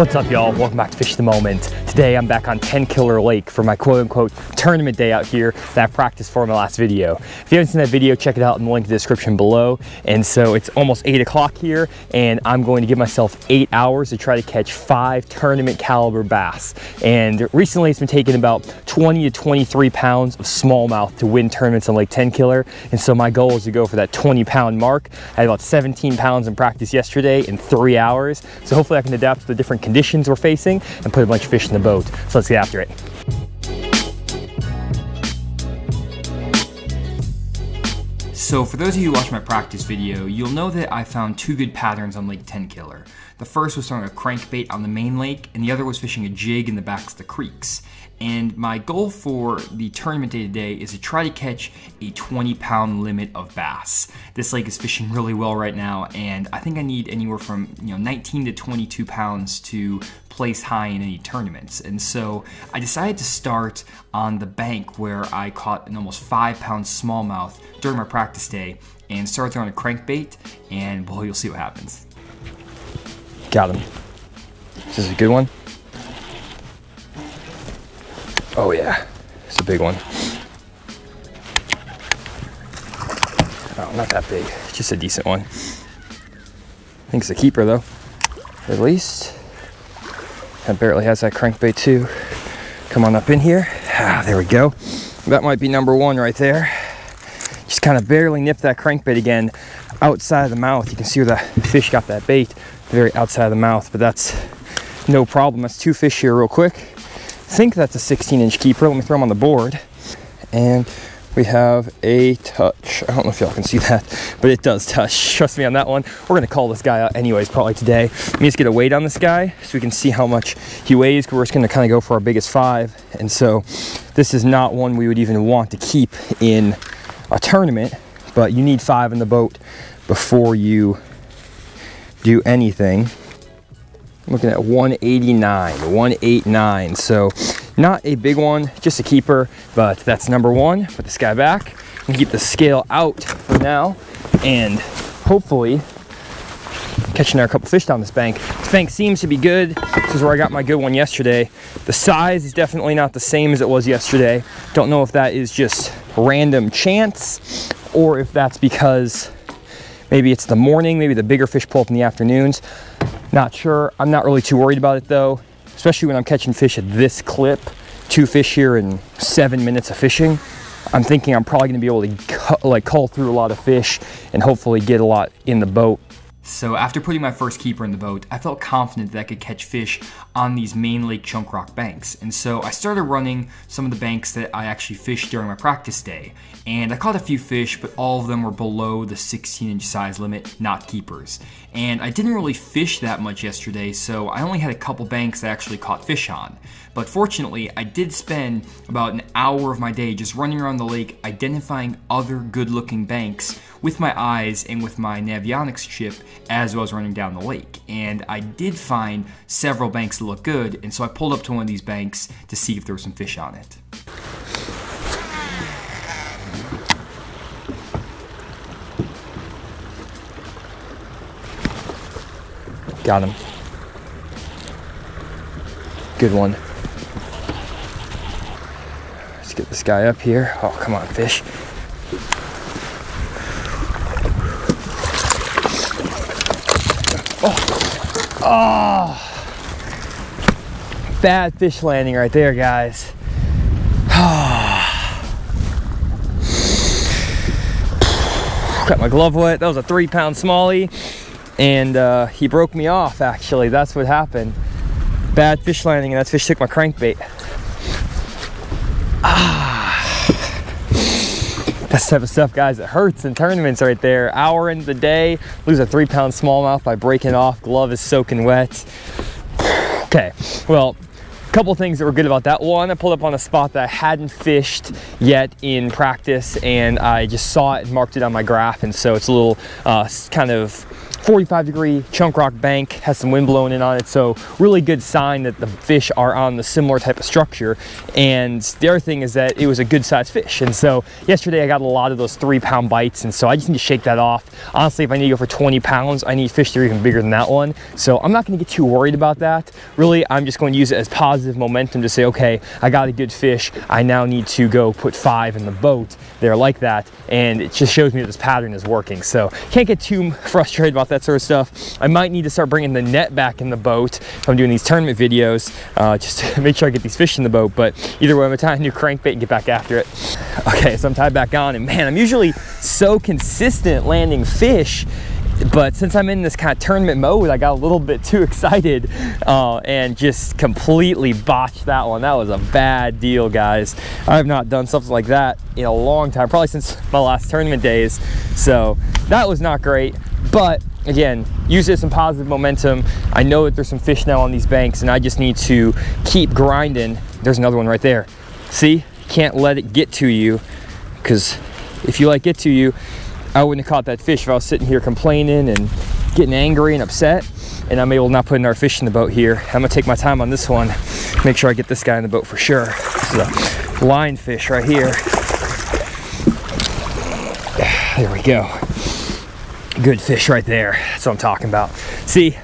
What's up, y'all? Welcome back to Fish the Moment. Today I'm back on Tenkiller Lake for my quote-unquote tournament day out here that I practiced for in my last video. If you haven't seen that video, check it out in the link in the description below. And so it's almost 8 o'clock here, and I'm going to give myself 8 hours to try to catch 5 tournament caliber bass. And recently it's been taking about 20 to 23 pounds of smallmouth to win tournaments on Lake Tenkiller. And so my goal is to go for that 20-pound mark. I had about 17 pounds in practice yesterday in 3 hours. So hopefully I can adapt to the different conditions we're facing and put a bunch of fish in the boat. So let's get after it. So for those of you who watched my practice video, you'll know that I found 2 good patterns on Lake Tenkiller. The first was throwing a crankbait on the main lake, and the other was fishing a jig in the backs of the creeks. And my goal for the tournament day today is to try to catch a 20-pound limit of bass. This lake is fishing really well right now, and I think I need anywhere from 19 to 22 pounds to place high in any tournaments. And so I decided to start on the bank where I caught an almost 5-pound smallmouth during my practice day and started throwing a crankbait, and well, you'll see what happens. Got him. This is a good one. Oh yeah, it's a big one. Oh, not that big, just a decent one. I think it's a keeper though, at least. That barely has that crankbait too. Come on up in here. Ah, there we go. That might be number 1 right there. Just kind of barely nipped that crankbait again outside of the mouth. You can see where the fish got that bait, very outside of the mouth, but that's no problem. That's 2 fish here real quick. I think that's a 16-inch keeper. Let me throw them on the board. And we have a touch. I don't know if y'all can see that, but it does touch. Trust me on that one. We're gonna call this guy out anyways, probably today. Let me just get a weight on this guy so we can see how much he weighs, because we're just gonna kind of go for our biggest 5. And so this is not one we would even want to keep in a tournament, but you need 5 in the boat before you do anything. I'm looking at 189, so not a big one, just a keeper, but that's number 1. Put this guy back and keep the scale out for now, and hopefully catching our couple fish down this bank. This bank seems to be good. This is where I got my good one yesterday. The size is definitely not the same as it was yesterday. Don't know if that is just random chance or if that's because maybe it's the morning, maybe the bigger fish pull up in the afternoons. Not sure. I'm not really too worried about it though, especially when I'm catching fish at this clip. 2 fish here in 7 minutes of fishing. I'm thinking I'm probably gonna be able to cull through a lot of fish and hopefully get a lot in the boat. So after putting my first keeper in the boat, I felt confident that I could catch fish on these main lake chunk rock banks. And so I started running some of the banks that I actually fished during my practice day. And I caught a few fish, but all of them were below the 16-inch size limit, not keepers. And I didn't really fish that much yesterday, so I only had a couple banks that I actually caught fish on. But fortunately, I did spend about an hour of my day just running around the lake identifying other good-looking banks with my eyes and with my navionics chip as I was running down the lake. And I did find several banks that look good, and so I pulled up to one of these banks to see if there was some fish on it. Got him. Good one. Let's get this guy up here. Oh, come on, fish. Oh, bad fish landing right there, guys. Got my glove wet. That was a 3-pound smallie, and he broke me off, actually. That's what happened. Bad fish landing, and that fish took my crankbait. That's the type of stuff, guys, it hurts in tournaments right there. Hour into the day, lose a 3-pound smallmouth by breaking off. Glove is soaking wet. Okay, well, a couple things that were good about that. One, I pulled up on a spot that I hadn't fished yet in practice, and I just saw it and marked it on my graph, and so it's a little kind of 45-degree chunk rock bank, has some wind blowing in on it, so really good sign that the fish are on the similar type of structure. And the other thing is that it was a good sized fish, and so yesterday I got a lot of those 3-pound bites, and so I just need to shake that off. Honestly, if I need to go for 20 pounds, I need fish that are even bigger than that one, so I'm not going to get too worried about that. Really, I'm just going to use it as positive momentum to say, okay, I got a good fish, I now need to go put 5 in the boat. They're like that, and it just shows me that this pattern is working. So can't get too frustrated about that sort of stuff. I might need to start bringing the net back in the boat if I'm doing these tournament videos, just to make sure I get these fish in the boat. But either way, I'm gonna tie a new crankbait and get back after it. Okay, so I'm tied back on, and man, I'm usually so consistent landing fish, but since I'm in this kind of tournament mode, I got a little bit too excited and just completely botched that one. That was a bad deal, guys. I have not done something like that in a long time, probably since my last tournament days. So that was not great, but again, use it as some positive momentum. I know that there's some fish now on these banks, and I just need to keep grinding. There's another one right there. See, can't let it get to you, because if you let it get to you, I wouldn't have caught that fish if I was sitting here complaining and getting angry and upset, and I'm able to not put another fish in the boat here. I'm gonna take my time on this one, make sure I get this guy in the boat for sure. This is a line fish right here. There we go. Good fish right there. That's what I'm talking about. See,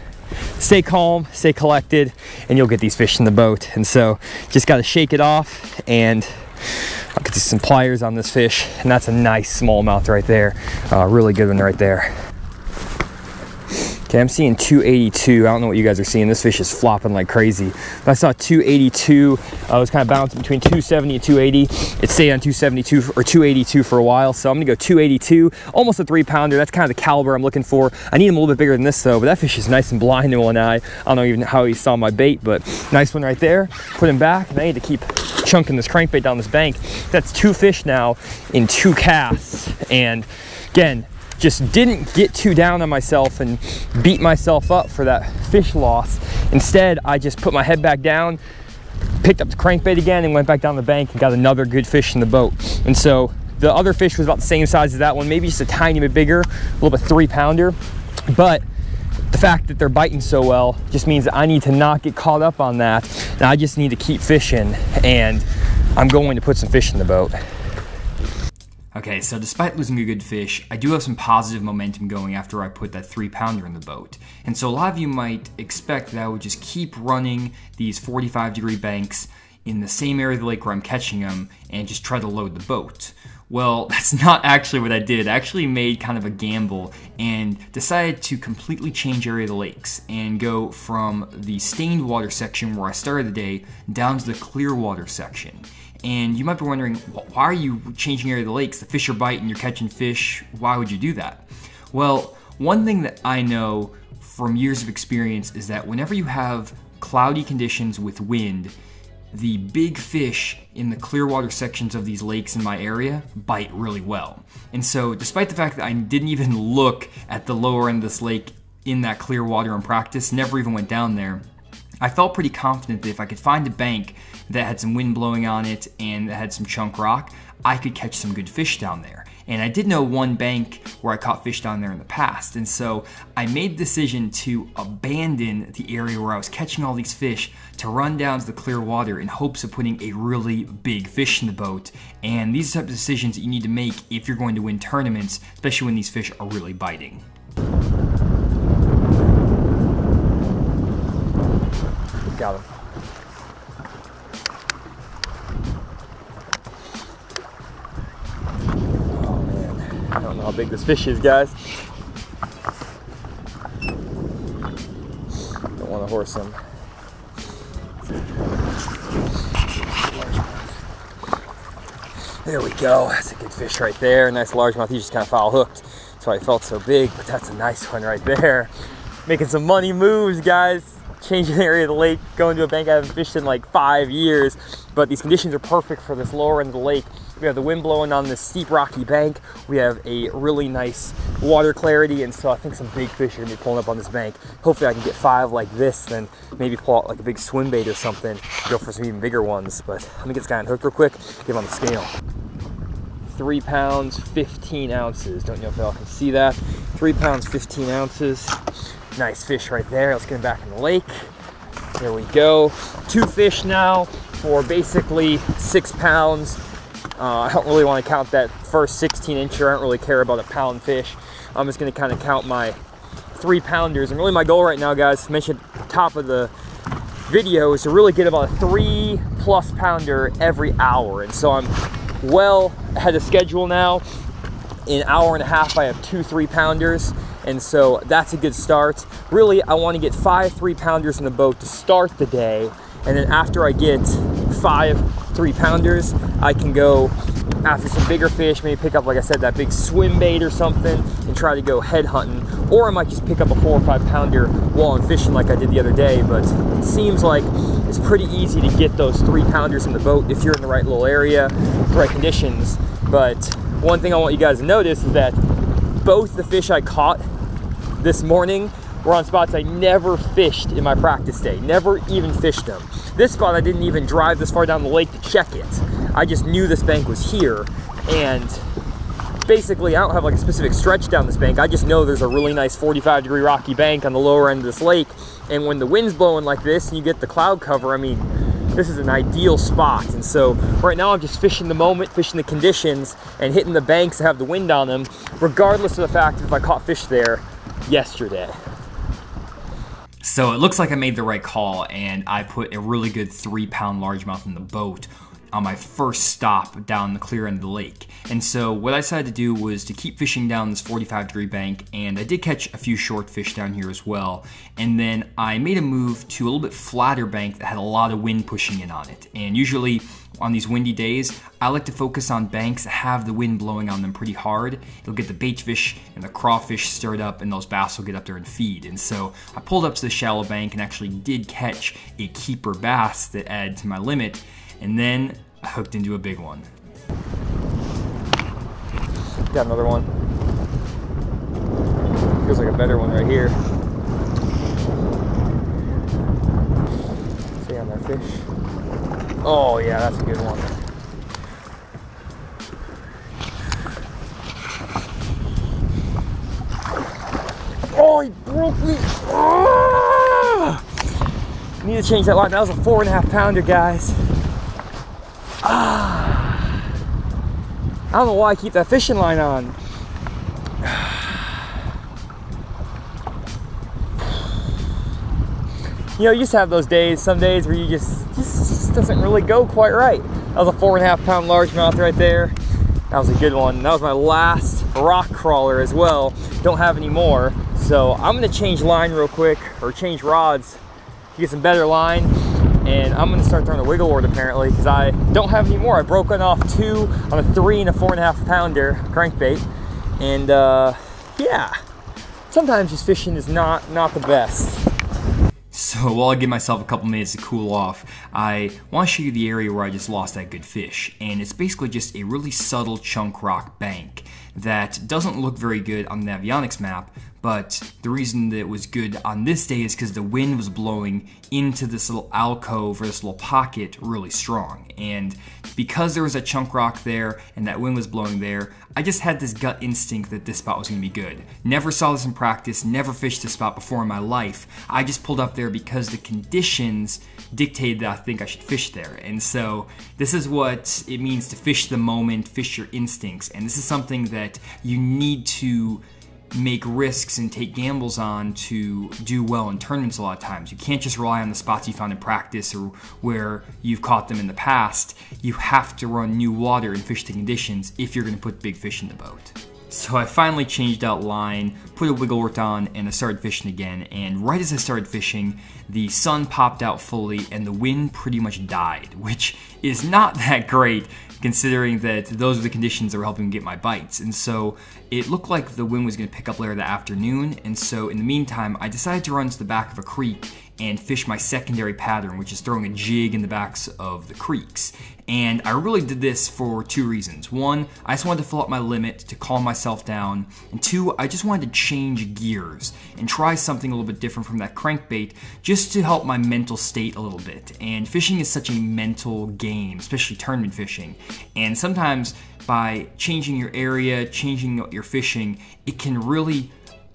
stay calm, stay collected, and you'll get these fish in the boat. And so just got to shake it off, and I'll get some pliers on this fish, and that's a nice smallmouth right there. Really good one right there. Okay, I'm seeing 282. I don't know what you guys are seeing. This fish is flopping like crazy. But I saw 282. I was kind of bouncing between 270 and 280. It stayed on 272 or 282 for a while, so I'm gonna go 282. Almost a 3-pounder. That's kind of the caliber I'm looking for. I need him a little bit bigger than this though, but that fish is nice and blind in one eye. I don't know even how he saw my bait, but nice one right there. Put him back, and I need to keep chunking this crankbait down this bank. That's 2 fish now in 2 casts, and again, just didn't get too down on myself and beat myself up for that fish loss. Instead, I just put my head back down, picked up the crankbait again, and went back down the bank and got another good fish in the boat. And so the other fish was about the same size as that one, maybe just a tiny bit bigger, a little bit 3-pounder. But the fact that they're biting so well just means that I need to not get caught up on that, and I just need to keep fishing, and I'm going to put some fish in the boat. Okay, so despite losing a good fish, I do have some positive momentum going after I put that 3-pounder in the boat. And so a lot of you might expect that I would just keep running these 45-degree banks in the same area of the lake where I'm catching them and just try to load the boat. Well, that's not actually what I did. I actually made kind of a gamble and decided to completely change area of the lakes and go from the stained water section where I started the day down to the clear water section. And you might be wondering, why are you changing area of the lakes? The fish are biting, you're catching fish. Why would you do that? Well, one thing that I know from years of experience is that whenever you have cloudy conditions with wind, the big fish in the clear water sections of these lakes in my area bite really well. And so despite the fact that I didn't even look at the lower end of this lake in that clear water in practice, never even went down there, I felt pretty confident that if I could find a bank that had some wind blowing on it and that had some chunk rock, I could catch some good fish down there. And I did know one bank where I caught fish down there in the past. And so I made the decision to abandon the area where I was catching all these fish to run down to the clear water in hopes of putting a really big fish in the boat. And these are the types of decisions that you need to make if you're going to win tournaments, especially when these fish are really biting. Got him. Oh man, I don't know how big this fish is, guys. Don't want to horse him. There we go. That's a good fish right there. Nice largemouth. He's just kind of foul hooked. That's why he felt so big, but that's a nice one right there. Making some money moves, guys. Changing the area of the lake, going to a bank I haven't fished in like 5 years, but these conditions are perfect for this lower end of the lake. We have the wind blowing on this steep rocky bank. We have a really nice water clarity, and so I think some big fish are gonna be pulling up on this bank. Hopefully I can get 5 like this, then maybe pull out like a big swim bait or something, go for some even bigger ones. But let me get this guy unhooked real quick, get him on the scale. 3 pounds, 15 ounces. Don't know if y'all can see that. 3 pounds, 15 ounces. Nice fish right there. Let's get him back in the lake. There we go. 2 fish now for basically 6 pounds. I don't really want to count that first 16-incher. I don't really care about a pound fish. I'm just going to kind of count my 3-pounders. And really my goal right now, guys, I mentioned at the top of the video, is to really get about a 3+ pounder every hour. And so I'm well ahead of schedule now. In an hour and a half, I have 2 3-pounders. And so that's a good start. Really, I want to get 5 3-pounders in the boat to start the day. And then after I get 5 3-pounders, I can go after some bigger fish, maybe pick up, like I said, that big swim bait or something and try to go head hunting. Or I might just pick up a 4 or 5-pounder while I'm fishing like I did the other day. But it seems like it's pretty easy to get those 3-pounders in the boat if you're in the right little area, the right conditions. But one thing I want you guys to notice is that both the fish I caught this morning were on spots I never fished in my practice day. Never even fished them. This spot, I didn't even drive this far down the lake to check it. I just knew this bank was here. And basically, I don't have like a specific stretch down this bank. I just know there's a really nice 45-degree rocky bank on the lower end of this lake. And when the wind's blowing like this and you get the cloud cover, I mean, this is an ideal spot. And so right now I'm just fishing the moment, fishing the conditions, and hitting the banks that have the wind on them, regardless of the fact if I caught fish there yesterday. So it looks like I made the right call, and I put a really good 3-pound largemouth in the boat on my first stop down the clear end of the lake. And so what I decided to do was to keep fishing down this 45-degree bank, and I did catch a few short fish down here as well. And then I made a move to a little bit flatter bank that had a lot of wind pushing in on it. And usually on these windy days, I like to focus on banks that have the wind blowing on them pretty hard. It'll get the bait fish and the crawfish stirred up, and those bass will get up there and feed. And so I pulled up to the shallow bank and actually did catch a keeper bass that added to my limit. And then I hooked into a big one. Got another one. Feels like a better one right here. See on that fish. Oh yeah, that's a good one. Oh, he broke me. Oh! I need to change that line. That was a 4.5-pounder, guys. I don't know why I keep that fishing line on. You know, you just have those days, some days where you just doesn't really go quite right. That was a 4.5-pound largemouth right there. That was a good one. That was my last RkCrawler as well. Don't have any more. So I'm gonna change line real quick, or change rods to get some better line. And I'm gonna start throwing a wiggle wart apparently, because I don't have any more. I broke off 2 on a 3 and a 4.5-pounder crankbait. And yeah, sometimes just fishing is not the best. So while I give myself a couple minutes to cool off, I want to show you the area where I just lost that good fish. And it's basically just a really subtle chunk rock bank that doesn't look very good on the avionics map, but the reason that it was good on this day is because the wind was blowing into this little alcove or this little pocket really strong. And because there was a chunk rock there and that wind was blowing there, I just had this gut instinct that this spot was going to be good. Never saw this in practice, never fished this spot before in my life. I just pulled up there because the conditions dictated that I think I should fish there. And so this is what it means to fish the moment, fish your instincts. And this is something that you need to make risks and take gambles on to do well in tournaments a lot of times. You can't just rely on the spots you found in practice or where you've caught them in the past. You have to run new water and fish the conditions if you're going to put big fish in the boat. So I finally changed out line, put a wiggle wart on, and I started fishing again. And right as I started fishing, the sun popped out fully and the wind pretty much died, which is not that great considering that those are the conditions that were helping me get my bites. And so it looked like the wind was going to pick up later that afternoon. And so in the meantime, I decided to run to the back of a creek and fish my secondary pattern, which is throwing a jig in the backs of the creeks. And I really did this for 2 reasons. 1, I just wanted to fill up my limit to calm myself down. And 2, I just wanted to change gears and try something a little bit different from that crankbait just to help my mental state a little bit. And fishing is such a mental game, especially tournament fishing. And sometimes by changing your area, changing what you're fishing, it can really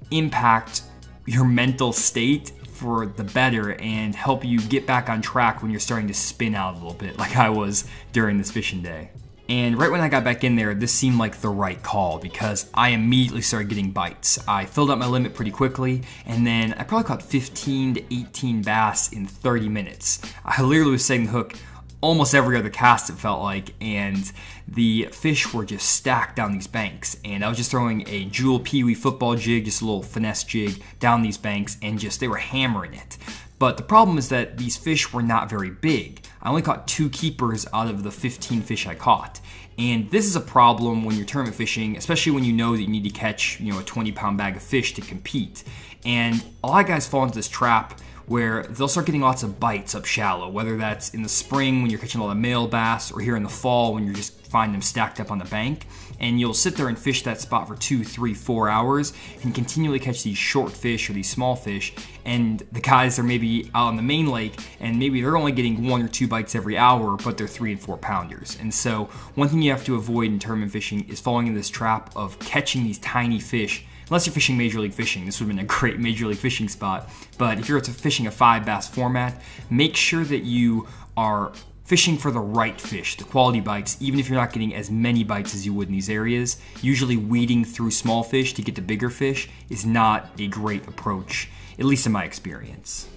impact your mental state for the better and help you get back on track when you're starting to spin out a little bit like I was during this fishing day. And right when I got back in there, this seemed like the right call because I immediately started getting bites. I filled up my limit pretty quickly, and then I probably caught 15 to 18 bass in 30 minutes. I literally was setting the hook almost every other cast, it felt like, and the fish were just stacked down these banks. And I was just throwing a jewel peewee football jig, just a little finesse jig down these banks, and they were hammering it. But the problem is that these fish were not very big. I only caught 2 keepers out of the 15 fish I caught. And this is a problem when you're tournament fishing, especially when you know that you need to catch, a 20-pound bag of fish to compete. And a lot of guys fall into this trap where they'll start getting lots of bites up shallow, whether that's in the spring when you're catching a lot of male bass, or here in the fall when you're just finding them stacked up on the bank. And you'll sit there and fish that spot for 2, 3, 4 hours and continually catch these short fish or these small fish. And the guys are maybe out on the main lake and maybe they're only getting 1 or 2 bites every hour, but they're 3 and 4 pounders. And so one thing you have to avoid in tournament fishing is falling into this trap of catching these tiny fish. Unless you're fishing Major League Fishing, this would have been a great Major League Fishing spot. But if you're fishing a 5 bass format, make sure that you are fishing for the right fish, the quality bites, even if you're not getting as many bites as you would in these areas. Usually weeding through small fish to get the bigger fish is not a great approach, at least in my experience.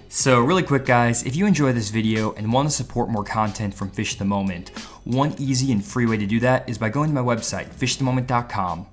So really quick guys, if you enjoy this video and want to support more content from Fish the Moment, one easy and free way to do that is by going to my website, fishthemoment.com.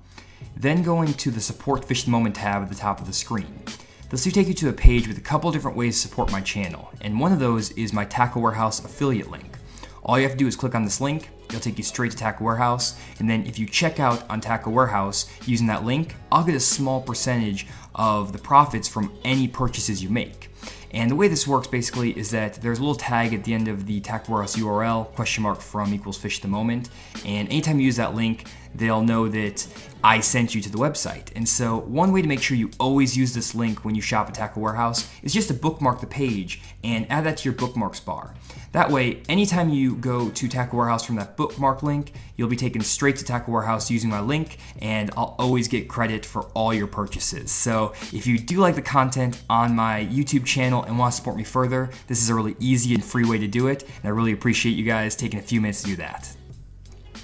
Then going to the Support Fish the Moment tab at the top of the screen. This will take you to a page with a couple different ways to support my channel, and one of those is my Tackle Warehouse affiliate link. All you have to do is click on this link, it'll take you straight to Tackle Warehouse, and then if you check out on Tackle Warehouse using that link, I'll get a small percentage of the profits from any purchases you make. And the way this works basically is that there's a little tag at the end of the Tackle Warehouse URL, !from = Fish the Moment, and anytime you use that link, they'll know that I sent you to the website. And so one way to make sure you always use this link when you shop at Tackle Warehouse is just to bookmark the page and add that to your bookmarks bar. That way, anytime you go to Tackle Warehouse from that bookmark link, you'll be taken straight to Tackle Warehouse using my link, and I'll always get credit for all your purchases. So if you do like the content on my YouTube channel and want to support me further, this is a really easy and free way to do it, and I really appreciate you guys taking a few minutes to do that.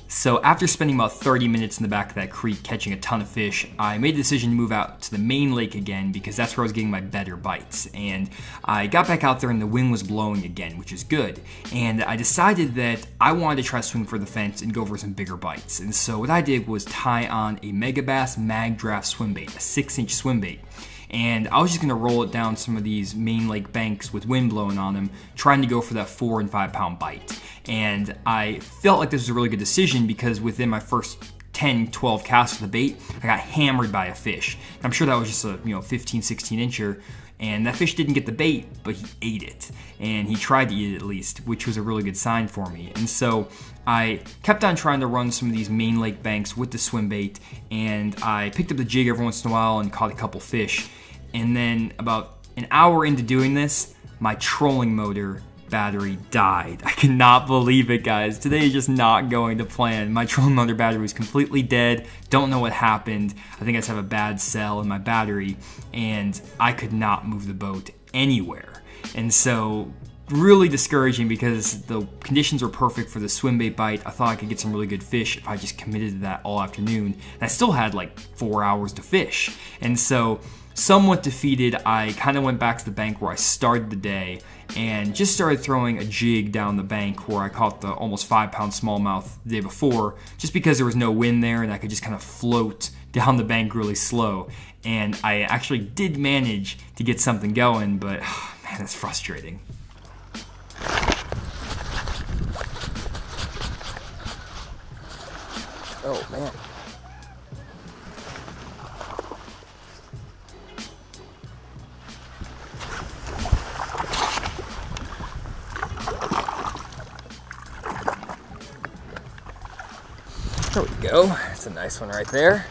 So after spending about 30 minutes in the back of that creek catching a ton of fish, I made the decision to move out to the main lake again because that's where I was getting my better bites. And I got back out there and the wind was blowing again, which is good. And I decided that I wanted to try to swing for the fence and go for some bigger bites. And so what I did was tie on a Megabass Magdraft swimbait, a 6-inch swimbait. And I was just gonna roll it down some of these main lake banks with wind blowing on them, trying to go for that 4 and 5 pound bite. And I felt like this was a really good decision because within my first 10, 12 casts of the bait, I got hammered by a fish. And I'm sure that was just a 15, 16 incher. And that fish didn't get the bait, but he ate it. And he tried to eat it at least, which was a really good sign for me. And so I kept on trying to run some of these main lake banks with the swim bait, and I picked up the jig every once in a while and caught a couple fish. And then about an hour into doing this, my trolling motor battery died. I cannot believe it, guys. Today is just not going to plan. My trolling motor battery was completely dead. Don't know what happened. I think I just have a bad cell in my battery, and I could not move the boat anywhere. And so really discouraging because the conditions were perfect for the swim bait bite. I thought I could get some really good fish if I just committed to that all afternoon. And I still had like 4 hours to fish. And so somewhat defeated, I kind of went back to the bank where I started the day and just started throwing a jig down the bank where I caught the almost 5 pound smallmouth the day before, just because there was no wind there and I could just kind of float down the bank really slow. And I actually did manage to get something going, but man, that's frustrating. Oh man. There we go. That's a nice one right there.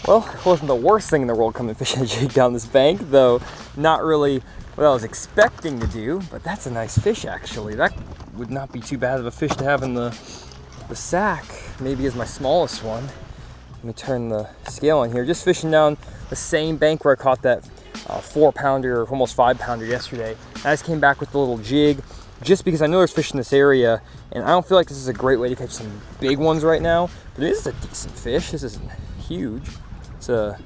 Well, it wasn't the worst thing in the world coming fishing a jig down this bank, though not really what I was expecting to do, but that's a nice fish actually. That would not be too bad of a fish to have in the sack, maybe as my smallest one. Let me turn the scale on here. Just fishing down the same bank where I caught that 4-pounder, almost 5-pounder yesterday. I just came back with a little jig just because I know there's fish in this area, and I don't feel like this is a great way to catch some big ones right now. But this is a decent fish. This isn't huge. It's a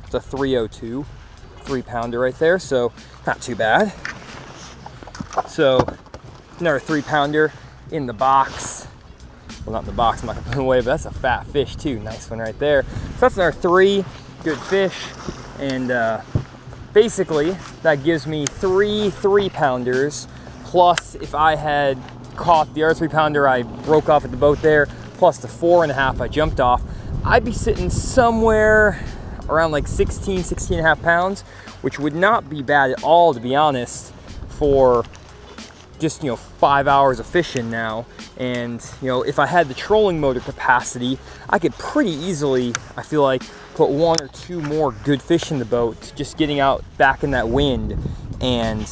302, 3-pounder right there, so not too bad. So another 3-pounder in the box. Well, not in the box, I'm not gonna put it away, but that's a fat fish too. Nice one right there. So that's another 3 good fish, and basically that gives me 3 3-pounders, plus if I had caught the other 3-pounder I broke off at the boat there, plus the 4.5 I jumped off, I'd be sitting somewhere around like 16.5 pounds, which would not be bad at all, to be honest, for just, you know, 5 hours of fishing now. And, you know, if I had the trolling motor capacity, I could pretty easily, I feel like, put 1 or 2 more good fish in the boat, just getting out back in that wind. And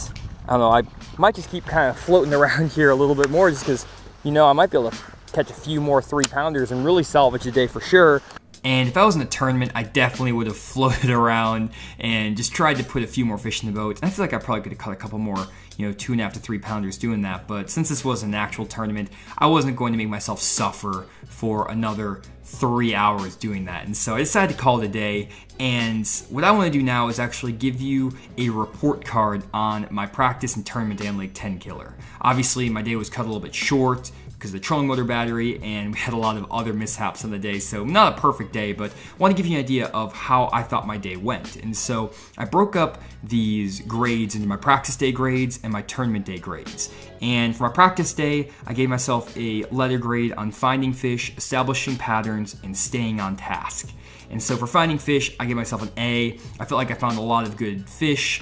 I don't know, I might just keep kind of floating around here a little bit more, just because, you know, I might be able to catch a few more 3-pounders and really salvage the day for sure. And if I was in a tournament, I definitely would have floated around and just tried to put a few more fish in the boat. And I feel like I probably could have caught a couple more, you know, 2.5 to 3-pounders doing that. But since this was an actual tournament, I wasn't going to make myself suffer for another 3 hours doing that. And so I decided to call it a day. And what I want to do now is actually give you a report card on my practice and tournament day on Lake Tenkiller. Obviously, my day was cut a little bit short because of the trolling motor battery, and we had a lot of other mishaps on the day, so not a perfect day, but I want to give you an idea of how I thought my day went. And so I broke up these grades into my practice day grades and my tournament day grades. And for my practice day, I gave myself a letter grade on finding fish, establishing patterns, and staying on task. And so for finding fish, I gave myself an A. I felt like I found a lot of good fish,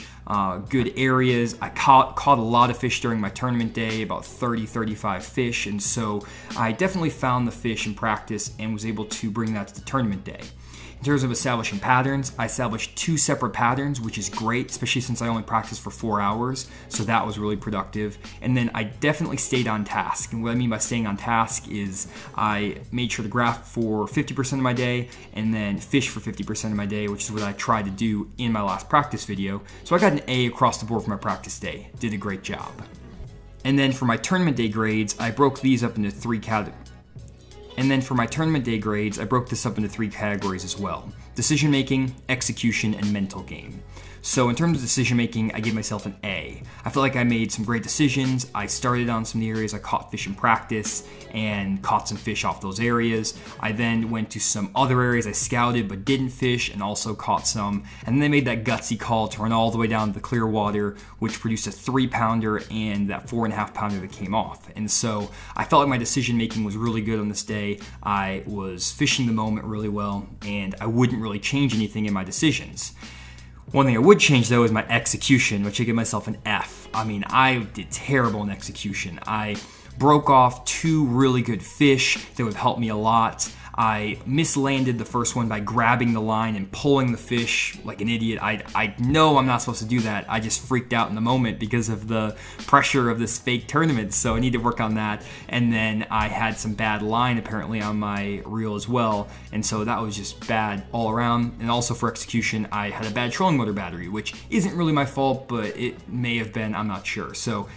good areas. I caught a lot of fish during my tournament day, about 30-35 fish, and so I definitely found the fish in practice and was able to bring that to the tournament day. In terms of establishing patterns, I established 2 separate patterns, which is great, especially since I only practiced for 4 hours, so that was really productive. And then I definitely stayed on task, and what I mean by staying on task is I made sure to graph for 50% of my day and then fish for 50% of my day, which is what I tried to do in my last practice video. So I got an A across the board for my practice day. Did a great job. And then for my tournament day grades, I broke these up into 3 categories. And then for my tournament day grades, I broke this up into 3 categories as well: decision making, execution, and mental game. So in terms of decision making, I gave myself an A. I feel like I made some great decisions. I started on some of the areas I caught fish in practice and caught some fish off those areas. I then went to some other areas I scouted but didn't fish and also caught some. And then I made that gutsy call to run all the way down to the clear water, which produced a 3-pounder and that 4.5-pounder that came off. And so I felt like my decision making was really good on this day. I was fishing the moment really well, and I wouldn't really change anything in my decisions. One thing I would change though is my execution, which I give myself an F. I mean, I did terrible in execution. I broke off 2 really good fish that would help me a lot. I mislanded the first one by grabbing the line and pulling the fish like an idiot. I know I'm not supposed to do that. I just freaked out in the moment because of the pressure of this fake tournament, so I need to work on that. And then I had some bad line apparently on my reel as well, and so that was just bad all around. And also for execution, I had a bad trolling motor battery, which isn't really my fault, but it may have been, I'm not sure. So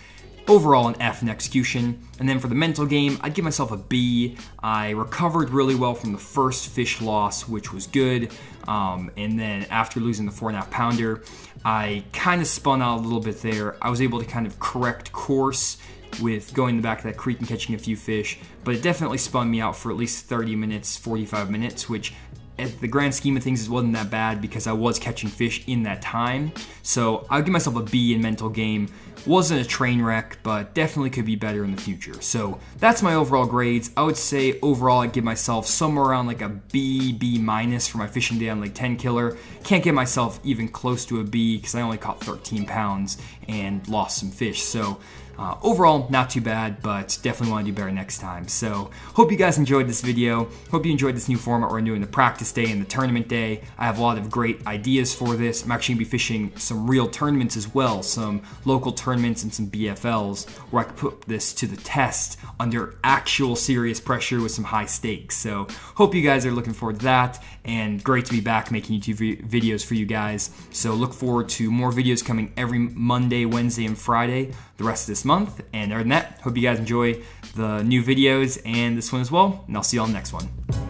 overall an F in execution. And then for the mental game, I'd give myself a B. I recovered really well from the first fish loss, which was good. And then after losing the 4.5-pounder, I kind of spun out a little bit there. I was able to kind of correct course with going in the back of that creek and catching a few fish, but it definitely spun me out for at least 30 minutes, 45 minutes, which at the grand scheme of things, it wasn't that bad because I was catching fish in that time. So I'll give myself a B in mental game. Wasn't a train wreck, but definitely could be better in the future. So that's my overall grades. I would say overall I'd give myself somewhere around like a B, B- for my fishing day on Lake Tenkiller. Can't get myself even close to a B because I only caught 13 pounds and lost some fish. So overall, not too bad, but definitely want to do better next time. So hope you guys enjoyed this video. Hope you enjoyed this new format where I'm doing the practice practice day and the tournament day. I have a lot of great ideas for this. I'm actually gonna be fishing some real tournaments as well, some local tournaments and some BFLs, where I could put this to the test under actual serious pressure with some high stakes. So hope you guys are looking forward to that, and great to be back making YouTube videos for you guys. So look forward to more videos coming every Monday, Wednesday, and Friday the rest of this month. And other than that, hope you guys enjoy the new videos and this one as well, and I'll see you on the next one.